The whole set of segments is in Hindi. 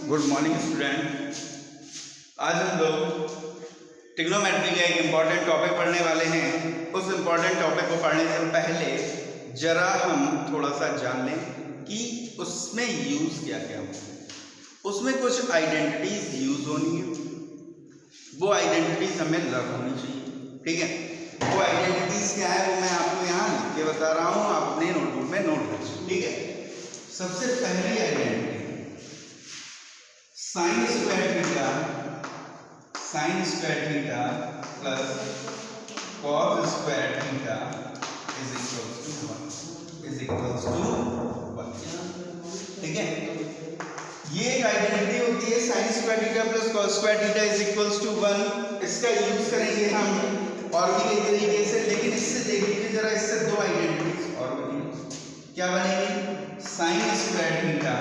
Good morning student. आज हम लोग ट्रिग्नोमेट्री का एक इम्पॉर्टेंट टॉपिक पढ़ने वाले हैं। उस इम्पॉर्टेंट टॉपिक को पढ़ने से पहले जरा हम थोड़ा सा जान लें कि उसमें यूज़ क्या क्या होता है। उसमें कुछ आइडेंटिटीज यूज़ होनी है, वो आइडेंटिटीज हमें लर्न होनी चाहिए। ठीक है, वो आइडेंटिटीज क्या है वो मैं आपको यहाँ लिख के बता रहा हूँ, आप अपने नोटबुक में नोट कीजिए। ठीक है, सबसे पहली identity sine square theta plus cos square theta is equals to 1। ठीक है, ये एक आइडेंटिटी होती है sine square theta plus cos square theta is equals to 1। इसका यूज करेंगे हम और भी कई तरीके से, लेकिन इससे देखिए जरा, इससे दो आइडेंटिटीज और बनेंगी। क्या बनेगी? Sine square theta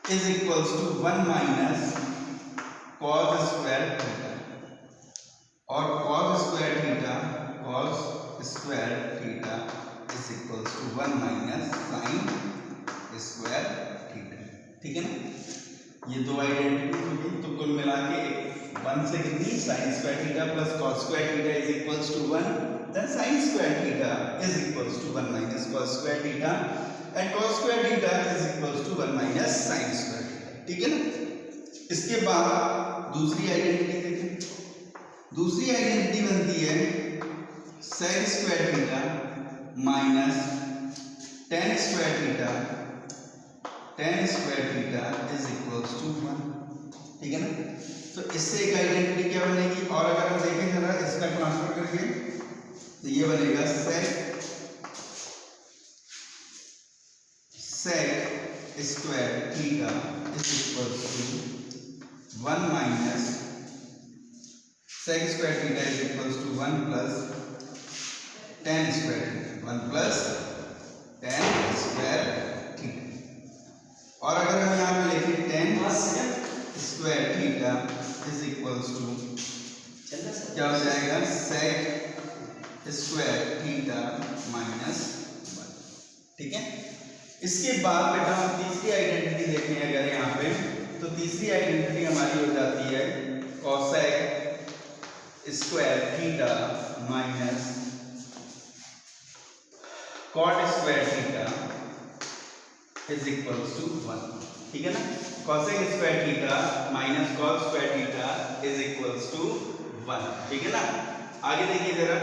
is equals to 1 minus cos square theta, और cos square theta is equals to 1 minus sine square theta. ठीक है ना, ये दो आइडेंटिटी होगी, तो कुल मिला के 1 से कितनी? Sine square theta plus cos square theta is equals to 1, then sine square theta is equals to 1 minus cos square theta and cos square theta is equals to 1 minus sine square theta. ठीक है ना, इसके बाद दूसरी आइडेंटिटी देखें। दूसरी आइडेंटिटी बनती है sec square theta minus tan square theta is equals to 1। ठीक है ना, तो इससे एक आइडेंटिटी क्या बनेगी? और अगर हम देखें जरा इसका ट्रांसफर करके, तो ये बनेगा sec square theta is equals to 1 minus sec square theta is equals to 1 plus tan square theta, 1 plus tan square theta. और अगर हम यहाँ पे लिखें tan square theta is equals to क्या हो जाएगा? Sec square theta minus 1। ठीक है, इसके बाद बेटा हम तीसरी आइडेंटिटी देखें अगर यहाँ पे, तो तीसरी आइडेंटिटी हमारी हो जाती है cosec square theta minus cot square theta is equals to 1। ठीक है ना, cosec square theta minus cot square theta is equals to 1। ठीक है ना, आगे देखिए जरा,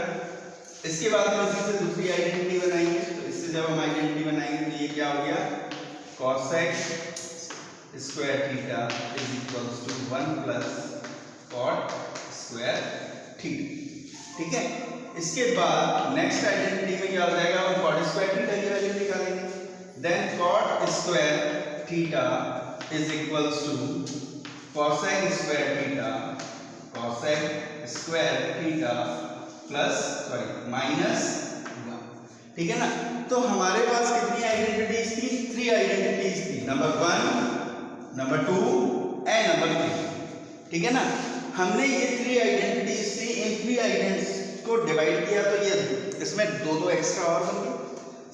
इसके बाद हम इसी से दूसरी आइडेंटिटी बनाएंगे। तो इससे जब हम आइडेंटिटी बनाएंगे तो ये क्या हो गया? Cosec square theta is equals to 1 plus cot square theta. ठीक है, इसके बाद नेक्स्ट आइडेंटिटी में क्या हो जाएगा? हम कॉट स्क्वायर थीटा की वैल्यू निकालेंगे, then cot square theta is equals to cosec square theta plus minus 1। ठीक है ना, तो हमारे पास कितनी आइडेंटिटीज थी? 3 आइडेंटिटीज थी, नंबर 1, नंबर 2 एंड नंबर 3। ठीक है ना, हमने ये 3 आइडेंटिटीज थी, इन 3 आइडेंटिटीज को डिवाइड किया तो ये इसमें दो एक्स्ट्रा और बन गए।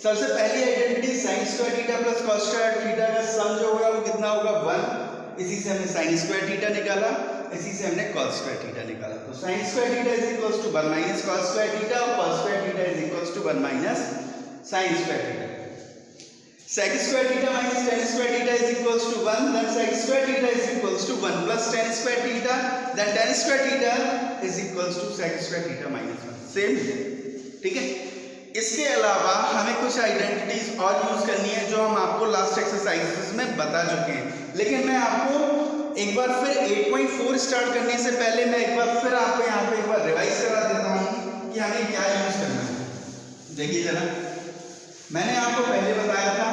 सबसे पहली identity sine square theta plus cos square theta का सम जो होगा वो कितना होगा? 1। इसी से हमने साइन स्क्वायर थीटा निकाला, इसी से हमने कॉस स्क्वायर थीटा निकाला। तो sine square theta is equals to 1 minus cos square theta और cos square theta is equals to 1 minus sine square theta. Sec square theta minus tan square theta is equals to 1, then sec square theta is equals to 1 plus tan square theta, then tan square theta is equals to sec square theta minus 1। Same. ठीक है, इसके अलावा हमें कुछ आइडेंटिटीज और यूज करनी है जो हम आपको लास्ट एक्सरसाइजेस में बता चुके हैं, लेकिन मैं आपको एक बार फिर 8.4 स्टार्ट करने से पहले मैं एक बार फिर आपको यहाँ पे एक बार रिवाइज करा देता हूँ कि हमें क्या यूज करना है। देखिए जरा, मैंने आपको पहले बताया था,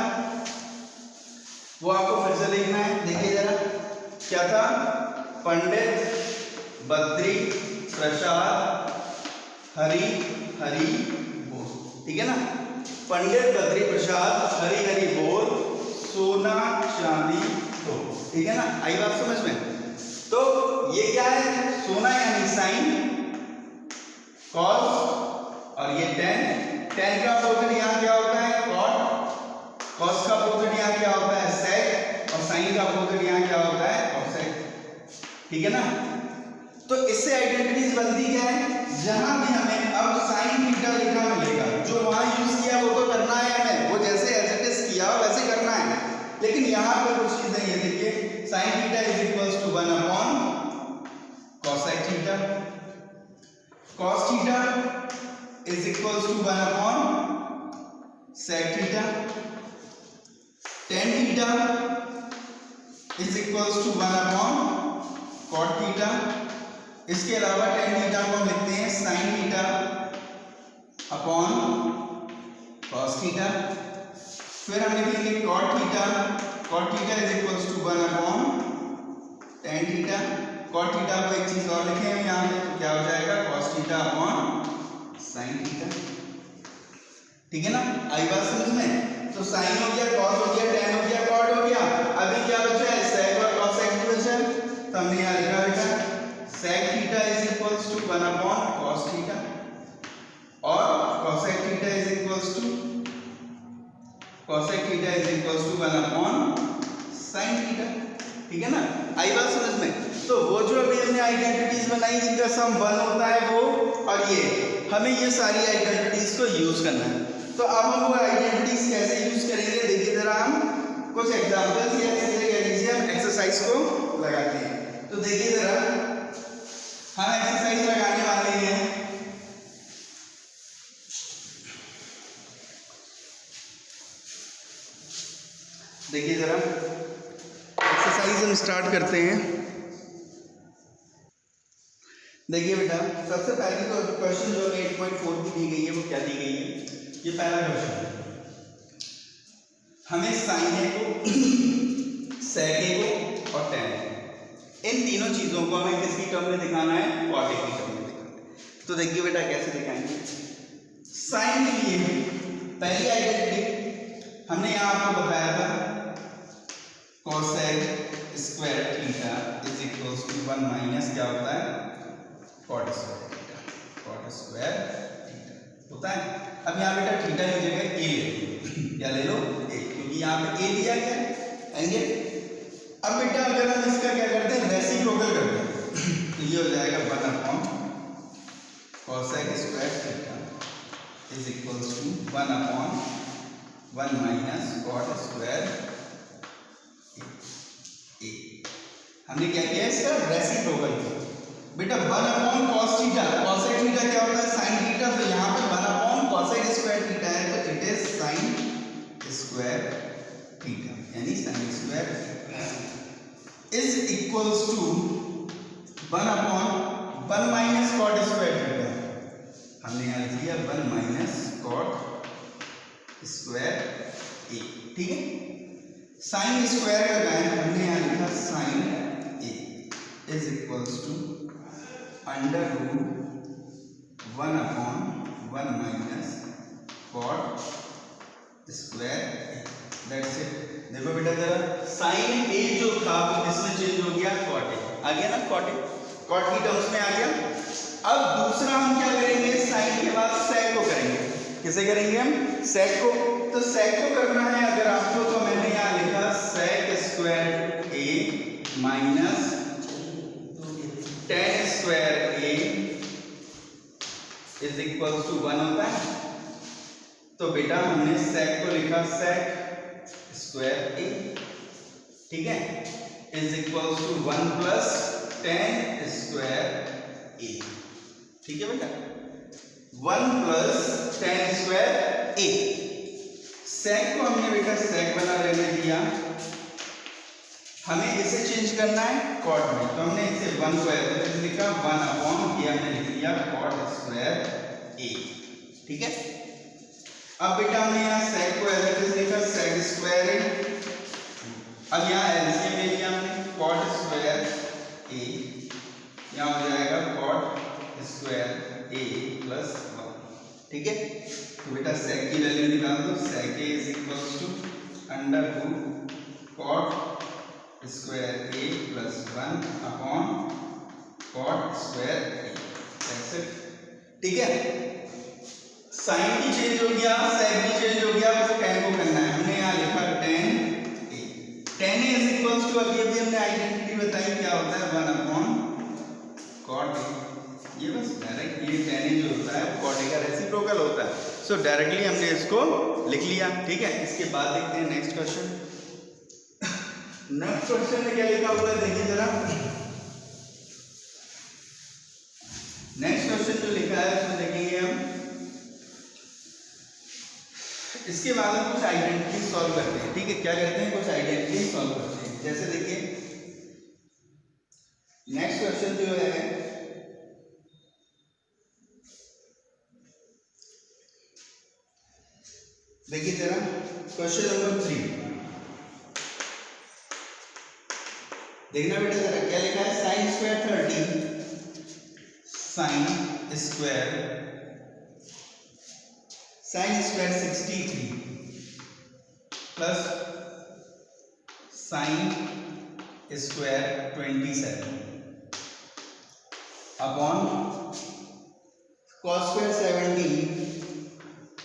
वो आपको फिर से देखना है। देखिए जरा, क्या था? पंडित बद्री प्रसाद हरी बोल। ठीक है ना, पंडित बद्री प्रसाद हरी बोल, सोना चांदी तो। ठीक है ना, आई बात समझ में? तो ये क्या है? सोना यानी साइन, कॉस और ये टेन का अपोजिट यहाँ क्या होता है? कॉट, कॉस का अपोजिट यहाँ क्या होता है? सेक, और साइन साइन का अपोजिट यहाँ क्या होता है, कॉसेक, ठीक है ना। तो इससे आइडेंटिटीज बनती क्या है, जहां भी हमें अब साइन थीटा लिखा मिलेगा, जो वहां यूज किया वो तो करना है हमें, वो जैसे एज इट इज किया वैसे करना है, लेकिन यहाँ पे कुछ चीजें ये देखिए, sine theta is equals to 1 upon cosec theta, cos theta is equals to 1 upon sec theta, tan theta is equals to 1 upon cot theta. इसके अलावा टेन थीटा को हम लिखते हैं sine theta upon cos theta. फिर हम लिखेंगे cot theta is equals to 1 upon tan theta. Cot theta को एक चीज और लिखें हम यहाँ पे, तो क्या हो जाएगा, cos theta upon sine theta, ठीक है ना। आई बात समझ में। तो साइन हो गया, कॉस हो गया, टेन हो गया, कॉट हो गया, अभी क्या बचा है, सेक और कॉसेक बचा। तो हमने यहाँ लिखा बेटा sec theta is equals to 1 upon cos theta और cosec theta is equals to 1 upon sin theta, ठीक है ना। आई बात समझ में। तो वो जो अभी हमने आइडेंटिटीज बनाई जिनका सम 1 होता है वो, और ये हमें ये सारी आइडेंटिटीज को यूज करना है। तो अब हम वो आइडेंटिटीज कैसे यूज करेंगे, देखिए जरा हम कुछ एग्जांपल्स या कह लीजिए हम एक्सरसाइज को लगाते हैं। तो देखिए जरा हम एक्सरसाइज लगाने वाले हैं। देखिए जरा एक्सरसाइज हम स्टार्ट करते हैं। देखिए बेटा सबसे पहले तो क्वेश्चन जो 8.4 की दी गई है वो क्या दी गई है, ये पहला क्वेश्चन है। हमें साइन ए को, सेक ए को और टेन ए, इन तीनों चीजों को हमें किसकी टर्म में दिखाना है, कॉट ए की टर्म में दिखाना है। तो देखिए बेटा कैसे दिखाएंगे। साइन के लिए पहली आइडेंटिटी हमने यहाँ आपको बताया था, cosec square theta is equals to 1 minus क्या होता है, cot square theta, cot square theta होता है। अब यहाँ बेटा थीटा की जगह ए ले लो, क्या ले लो, ए, क्योंकि यहाँ पे ए दिया गया है। अब बेटा अगर हम इसका क्या करते हैं, रेसिप्रोकल करते हैं, तो ये हो जाएगा 1 upon cosec square theta is equals to 1 upon 1 minus cot square A. हमने क्या किया, इसका रेसिप्रोकल किया बेटा। 1 upon cos theta, cosec theta क्या होता है, साइन थीटा, तो यहाँ पे 1 अपॉन कोसेक स्क्वायर थीटा है, तो it is sine square theta, यानी sine square is equals to 1 upon 1 minus cot square theta. हमने यहाँ लिख लिया 1 माइनस कॉट स्क्वायर ए, ठीक है। साइन स्क्वायर का गायन हमने यहाँ लिखा sine A is equals to under root 1 upon 1 minus cot square A, that's it. देखो बेटा जरा साइन ए जो था इसमें चेंज हो गया, कॉट ए आ गया ना, कॉट की टर्म्स में आ गया। अब दूसरा हम क्या करेंगे, साइन के बाद सेक को करेंगे। किसे करेंगे हम, सेक को। तो सेक को करना है अगर आपको, तो मैंने यहाँ लिखा sec square A minus tan square A is equal to 1 होता है। तो बेटा हमने सेक को लिखा सेक स्क्वायर ए, ठीक है, is equal to 1 plus tan square A, ठीक है बेटा, 1 plus tan square A. Sec को हमने बेटा सेक बना रहने दिया, हमें इसे चेंज करना है कॉट में, तो हमने इसे 1 को ऐसे लिखा, 1 अपॉन ये हमने लिख दिया कॉट स्क्वायर ए, ठीक है। अब बेटा हमने यहाँ सेक को ऐसे लिखा सेक स्क्वायर ए। अब यहाँ एलसीएम ले लिया हमने, कॉट स्क्वायर ए, यहाँ हो जाएगा कॉट स्क्वायर ए प्लस 1, ठीक है। तो बेटा सेक की वैल्यू निकाल दो, sec A is equals to under root cot square A plus 1 upon cot square A, ठीक है। साइन भी चेंज हो गया, सेक भी चेंज हो गया, तो टेन को करना है। हमने यहाँ लिखा tan A is equals to, अभी अभी हमने आइडेंटिटी बताई क्या होता है, 1 अपॉन कॉट ए। ये बस डायरेक्ट ये tan a जो होता है वो कॉट ए का रेसिप्रोकल होता है। सो डायरेक्टली हमने इसको लिख लिया, ठीक है। इसके बाद देखते हैं नेक्स्ट क्वेश्चन। नेक्स्ट क्वेश्चन में क्या लिखा हुआ है देखिए जरा। नेक्स्ट क्वेश्चन जो लिखा है उसमें देखेंगे हम, इसके बाद हम कुछ आइडेंटिटी सॉल्व करते हैं, ठीक है। क्या करते हैं, कुछ आइडेंटिटी सॉल्व करते हैं। जैसे देखिए नेक्स्ट क्वेश्चन जो है, देखिए जरा क्वेश्चन नंबर 3 देखना बेटा जरा, क्या लिखा है, sine square 30 sign square 63 plus sine square 27 upon cos square 17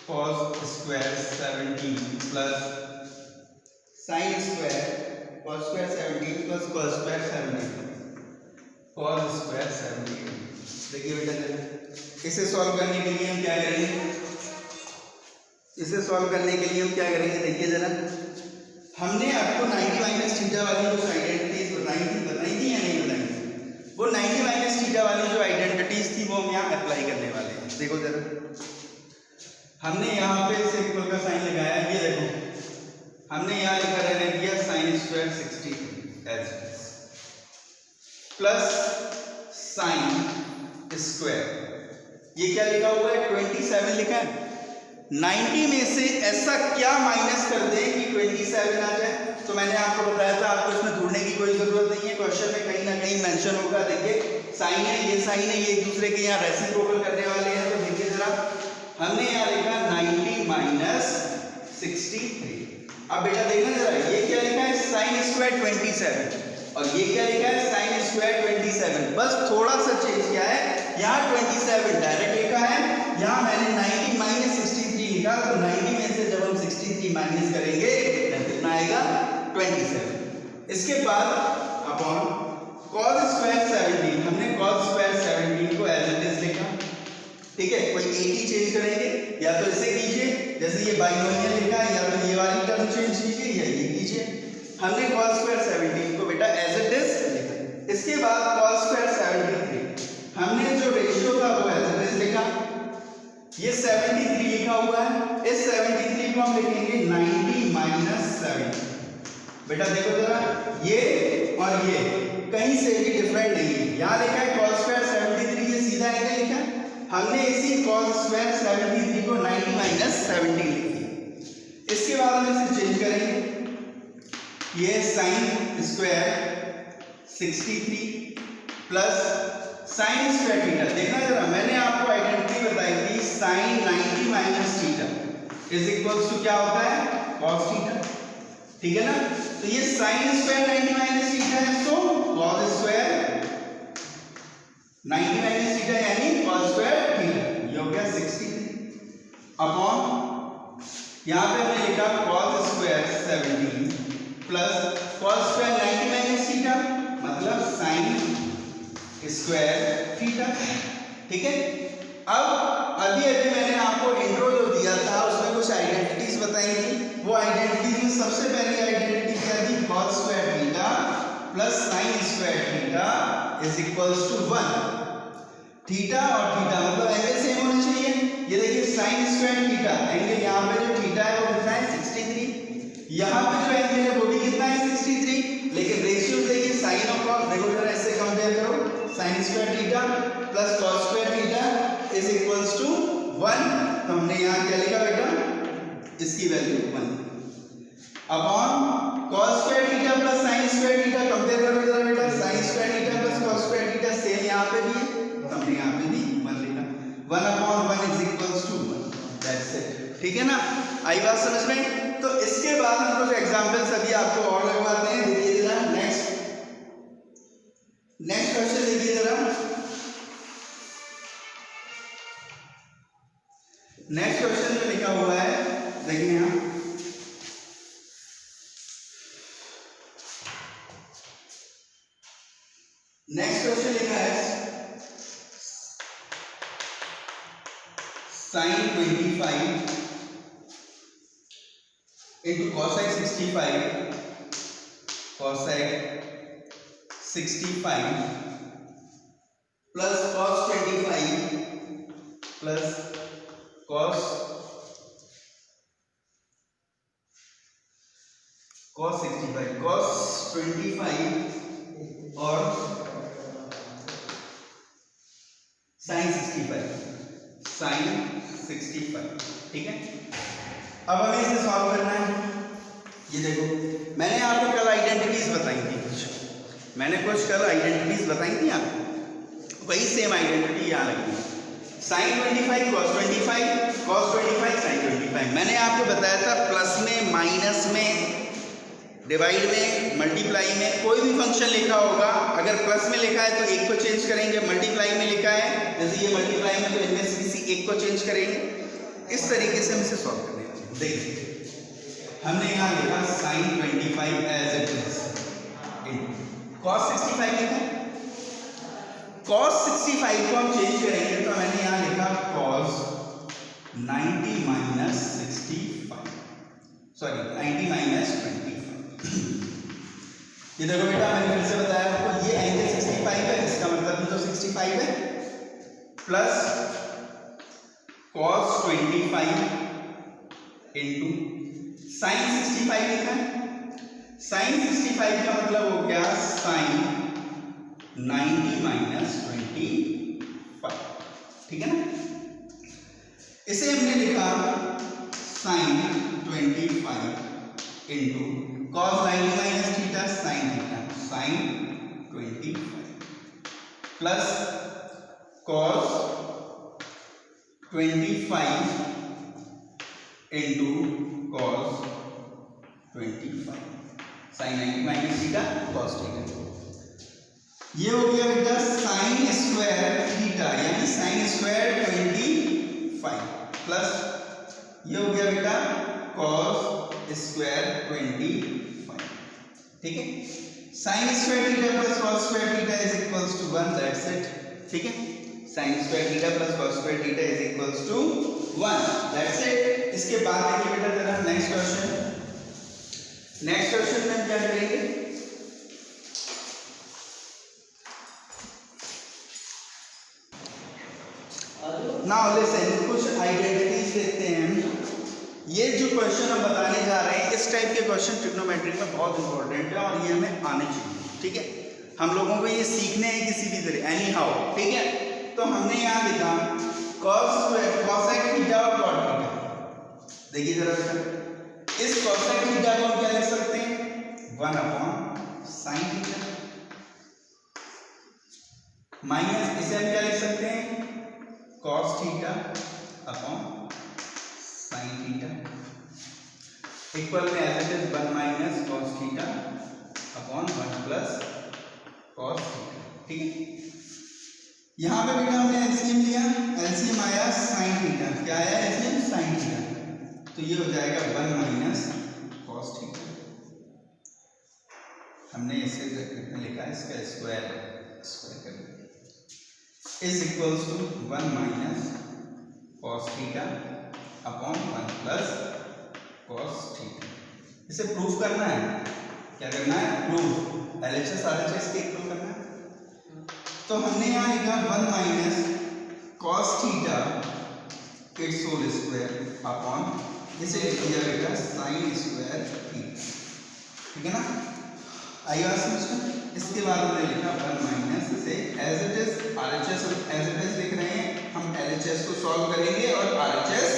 cos square 17 plus sine square cos square 17 plus cos square 17 cos square 17। देखिए बेटा इसे सॉल्व करने के लिए हम क्या करेंगे, इसे सॉल्व करने के लिए हम क्या करेंगे, देखिए जरा, हमने आपको 90 माइनस थीटा वाली जो आइडेंटिटीज बताई थी या नहीं बताई थी, वो 90 माइनस थीटा वाली जो आइडेंटिटीज थी वो हम यहाँ अप्लाई करने वाले हैं। देखो जरा, हमने यहाँ पे इसे इक्वल का साइन लगाया, ये देखो हमने यहाँ लिखा रहने दिया sine square 60 as plus sine square, ये क्या लिखा हुआ है, 27 लिखा है। 90 में से ऐसा क्या माइनस कर दें कि 27 आ जाए। तो मैंने आपको बताया था आपको इसमें ढूंढने की कोई जरूरत नहीं है, क्वेश्चन में कहीं ना कहीं मेंशन होगा। देखिए साइन है, ये साइन है, ये एक दूसरे के यहाँ रेसिप्रोकल करने वाले हैं। तो देखिए जरा, हमने यहाँ लिखा 90 माइनस 63। अब बेटा देखना जरा, ये क्या लिखा है, साइन स्क्वायर 27 और ये क्या लिखा है, साइन स्क्वायर 27। बस थोड़ा सा चेंज किया है, यहाँ 27 डायरेक्ट लिखा है, यहाँ मैंने 90 माइनस 63 लिखा। तो 90 में से जब हम 63 माइनस करेंगे कितना आएगा, 27। इसके बाद अपॉन cos स्क्वायर 17, हमने cos स्क्वायर 17 को एज इट इज लिखा, ठीक है। कोई एक ही चेंज करेंगे, या तो इसे कीजिए जैसे ये बाइनोमियल लिखा है, या तो ये वाली टर्म चेंज कीजिए या ये कीजिए। हमने cos स्क्वायर 17 को बेटा एज इट इज लिखा। इसके बाद cos स्क्वायर 73, हमने जो रेशियो था वो एज इट इज लिखा। ये 73 लिखा हुआ है, इस 73 को हम लिखेंगे 90 माइनस 7। बेटा देखो जरा, ये और ये कहीं से भी डिफरेंट नहीं है। यहाँ लिखा है cos स्क्वायर 73, ये सीधा एंगल लिखा है, हमने इसी cos स्क्वायर 73 को 90 माइनस 70 लिख दिया। इसके बाद हम इसे चेंज करेंगे, ये sine square 63 plus sine square theta. देखना जरा, मैंने आपको आइडेंटिटी बताई थी, sine 90 minus theta is equals to क्या होता है, cos थीटा, ठीक है ना। तो ये साइन स्क्वायर 90 माइनस थीटा है, तो cos स्क्वायर 90 माइनस थीटा यानी cos स्क्वायर थीटा, ये हो गया 63 अपॉन यहाँ पे हमने लिखा cos square 17 plus cos square 90 minus theta मतलब साइन स्क्वायर थीटा, ठीक है। अब अभी मैंने आपको इंट्रो जो दिया था उसमें कुछ आइडेंटिटीज बताई थी। वो आइडेंटिटीज में सबसे पहली आइडेंटिटी क्या थी, cos square theta plus sine square theta is equals to 1। Theta और थीटा मतलब एंगल सेम होने चाहिए। ये देखिए साइन स्क्वायर थीटा, एंगल यहाँ पे जो थीटा है वो कितना है 63, यहाँ पे जो एंगल है वो भी कितना है 63, लेकिन रेशियो देखिए साइन और कॉस, देखो जरा ऐसे कंपेयर करो, sine square theta plus cos square theta is equals to 1। तो हमने यहाँ क्या लिखा बेटा, इसकी value 1 upon cos square theta plus sine square theta, compare करो जरा बेटा, sine square theta plus cos square theta same यहाँ पे भी है, तो हमने यहाँ पे भी 1 लिखा। 1 upon 1 is equals to 1, that's it, ठीक है ना। आई बात समझ में। तो इसके बाद हम कुछ एग्जांपल्स अभी आपको और लगवाते हैं। देखिए जरा नेक्स्ट क्वेश्चन देखिए जरा, नेक्स्ट क्वेश्चन में लिखा हुआ है, देखिए यहाँ नेक्स्ट क्वेश्चन लिखा है sin 25 into cosec 65 plus cos 25 plus cos 65 cos 25 और sin 65, ठीक है। अब हमें इसे सॉल्व करना है। ये देखो, मैंने आपको कल आइडेंटिटीज बताई थी कुछ आइडेंटिटीज बताई थी आपको, वही सेम आइडेंटिटी यहाँ रखी है। sin 25 cos 25 cos 25 sin 25। मैंने आपको बताया था प्लस में, माइनस में, डिवाइड में, मल्टीप्लाई में कोई भी फंक्शन लिखा होगा, अगर प्लस में लिखा है तो एक को चेंज करेंगे, मल्टीप्लाई में लिखा है जैसे ये मल्टीप्लाई में तो इनमें से किसी एक को चेंज करेंगे। इस तरीके से हम इसे सॉल्व करने वाले हैं। देखिए हमने यहाँ लिखा sin 25 as it is cos 65 लिखा है। cos 65 को हम चेंज करेंगे तो मैंने यहाँ लिखा cos 90 minus 65, सॉरी 90 minus 25। ये देखो बेटा, मैंने फिर से बताया आपको, ये एंगल 65 है, इसका मतलब भी तो 65 है, प्लस cos 25 इंटू sin 65 लिखा है। sin 65 का मतलब हो गया sin 90 minus 25, ठीक है ना। इसे हमने लिखा sin 25 into cos 90 minus theta sin theta sin 25 plus cos 25 into cos 25 sin 90 minus theta cos theta. ये हो गया बेटा sin स्क्वायर थीटा यानी sin स्क्वायर 25 प्लस ये हो गया बेटा cos स्क्वायर 25, ठीक है। sin square theta plus cos square theta is equals to 1, that's it, ठीक है। sin square theta plus cos square theta is equals to 1, that's it. इसके बाद देखिए बेटा जरा नेक्स्ट क्वेश्चन में हम क्या करेंगे, नाउ लिसन, कुछ आइडेंटिटीज देखते हैं। ये जो क्वेश्चन हम बताने जा रहे हैं, इस टाइप के क्वेश्चन ट्रिग्नोमेट्री में बहुत इंपॉर्टेंट है और ये हमें आने चाहिए, ठीक है। हम लोगों को ये सीखने हैं किसी भी तरह, एनी हाउ, ठीक है। तो हमने यहाँ लिखा cosec थीटा और cot थीटा। देखिए जरा बेटा, इस cosec थीटा को हम क्या लिख सकते हैं, 1 अपॉन sin थीटा, माइनस इसे हम क्या लिख सकते हैं, cos theta upon sin theta, equal में as it is 1 minus cos theta upon 1 plus cos theta, ठीक है। यहाँ पे बेटा हमने एलसीएम लिया, एलसीएम आया sin थीटा, क्या आया एलसीएम sin थीटा, तो ये हो जाएगा 1 माइनस cos थीटा। हमने इसे ब्रैकेट में लिखा है, इसका स्क्वायर कर दिया, is equals to 1 minus cos theta upon 1 plus cos theta. इसे प्रूफ करना है, क्या करना है, प्रूफ, एलएचएस आरएचएस के प्रूफ करना है। तो हमने यहाँ लिखा 1 minus cos theta it's whole square upon, इसे लिख दिया बेटा sin स्क्वायर थीटा, ठीक है ना। आई बात समझ में। इसके बाद हमने लिखा 1 माइनस, इसे as it is RHS as it is लिख रहे हैं, हम एलएचएस को सॉल्व करेंगे और आरएचएस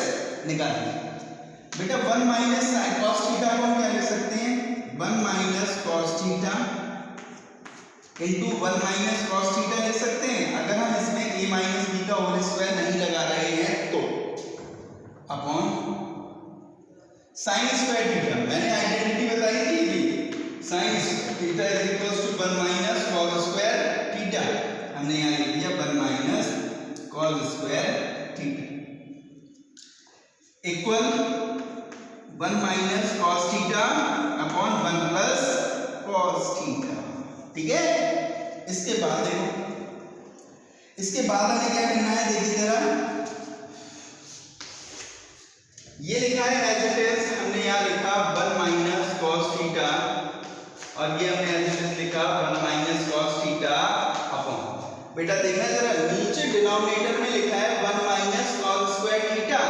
निकालेंगे। बेटा 1 माइनस cos थीटा को हम क्या लिख सकते हैं, 1 minus cos theta into 1 minus cos theta लिख सकते हैं, अगर हम इसमें a माइनस b का होल स्क्वायर नहीं लगा रहे हैं तो, अपॉन sin स्क्वायर थीटा। मैंने आइडेंटिटी बताई थी, sin theta is equals to 1 minus cos square theta, हमने यहाँ लिख दिया 1 minus cos square theta equal 1 minus cos theta upon 1 plus cos theta, ठीक है। इसके बाद देखो, इसके बाद हमें क्या करना है, देखिए जरा, ये लिखा है एज इट इज, हमने यहाँ लिखा 1 माइनस कॉस थीटा, और ये हमने एज इट इज लिखा 1 माइनस कॉस थीटा अपॉन, बेटा देखना जरा, नीचे डिनोमिनेटर में लिखा है 1 माइनस कॉस स्क्वायर थीटा,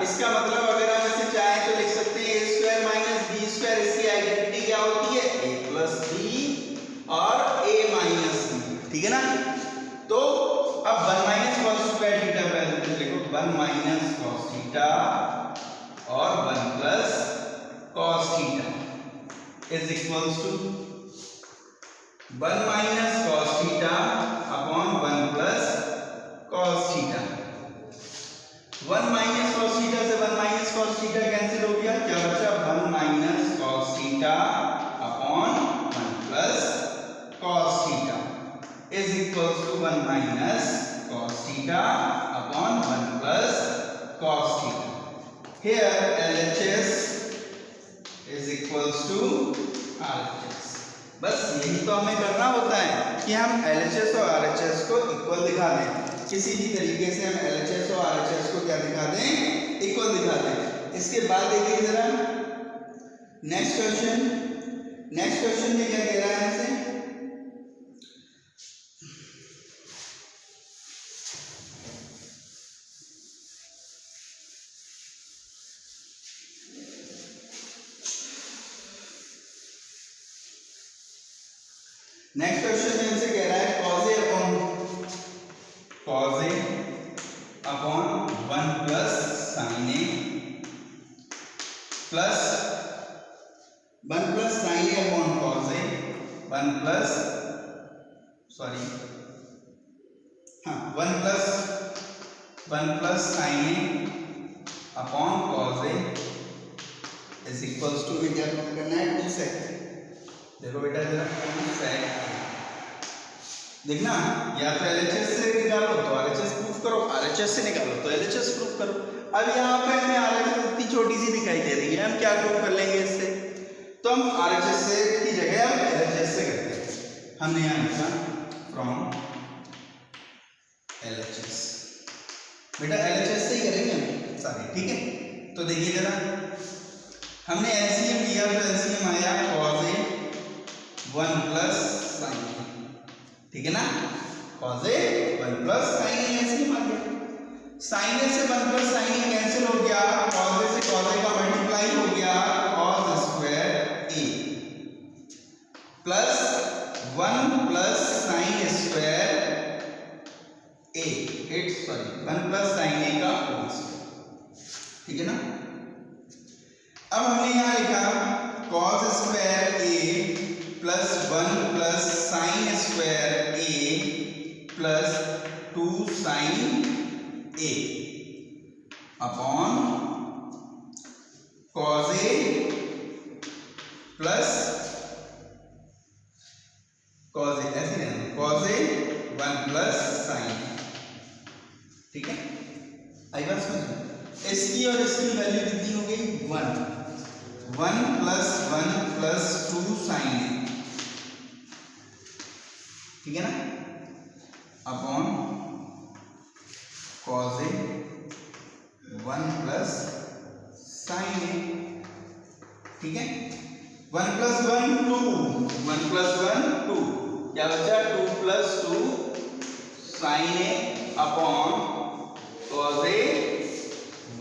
इसका मतलब अगर हम इसे चाहें तो लिख सकते हैं a square minus b square, इसकी आइडेंटिटी क्या होती है, a प्लस b और a माइनस b, ठीक है ना। तो अब 1 माइनस कॉस स्क्वायर थीटा पहले देखो, 1 माइनस कॉस थीटा और 1 plus cos theta is equals to 1 minus cos theta upon 1 plus cos theta. 1 minus cos theta से 1 माइनस कॉस थीटा कैंसिल हो गया, क्या बचा, 1 minus cos theta upon 1 plus cos theta is equals to 1 minus cos theta upon 1 plus cos theta. Here LHS is equals to RHS. बस यही तो हमें करना होता है कि हम LHS और RHS को इक्वल दिखा दें, किसी भी तरीके से हम LHS और RHS को क्या दिखा दें, इक्वल दिखा दें। इसके बाद देखिए जरा नेक्स्ट क्वेश्चन में क्या कह रहा है हमसे, नेक्स्ट क्वेश्चन में हमसे कह रहा है cos a upon 1 plus sin a plus 1 plus sin a upon cos a, 1 plus sin a upon cos a is equals to, क्या करना है, 2 sec। देखो बेटा जरा 2 sec, देखना, या तो LHS से निकालो तो RHS प्रूफ करो, RHS से निकालो तो LHS प्रूफ करो। अब यहाँ पे हमें RHS इतनी छोटी सी दिखाई दे रही है, हम क्या प्रूफ कर लेंगे इससे, तो हम RHS से की जगह हम LHS से करते हैं। हमने यहाँ लिखा फ्रॉम LHS, बेटा LHS से ही करेंगे हम सारे, ठीक है। तो देखिए जरा, हमने LCM लिया तो LCM आया cos a 1 plus sin a, ठीक है ना, cos a 1 plus sin a LCM आ गया, sin a से 1 प्लस sin a कैंसिल हो गया, cos a से cos a का मल्टीप्लाई हो गया, cos square a plus 1 plus sin square a, 1 plus sin a का होल स्क्वायर, ठीक है ना। अब हमने यहाँ लिखा cos square a plus 1 plus sin square a plus 2 sin a upon cos a plus cos a, ऐसे नहीं, cos a 1 plus sin a, ठीक है। आई बात समझ, इसकी और इसकी वैल्यू कितनी हो गई, 1 प्लस 1 प्लस 2 sin a, ठीक है ना, upon cos a 1 plus sin a, ठीक है। 1 प्लस 1 2, 1 प्लस 1 2, क्या बचा, 2 plus 2 sin a upon cos a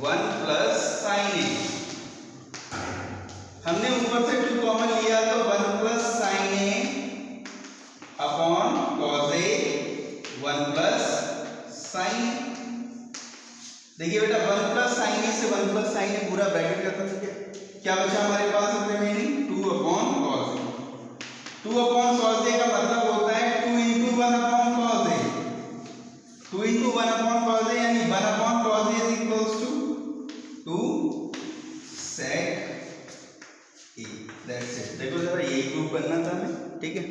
1 plus sin a, हमने ऊपर से 2 कॉमन लिया तो 1 plus sin a upon cos a 1 plus sin, देखिए बेटा 1 प्लस sin a से 1 प्लस sin a पूरा ब्रैकेट करता है, क्या बचा हमारे पास remaining, 2 upon cos a, 2 upon cos a का मतलब होता है 2 into 1 upon cos a, 2 into 1 upon cos a, यानी 1 upon cos a is equals to 2 sec a, that's it. देखो जरा यही प्रूफ करना था हमें, ठीक है।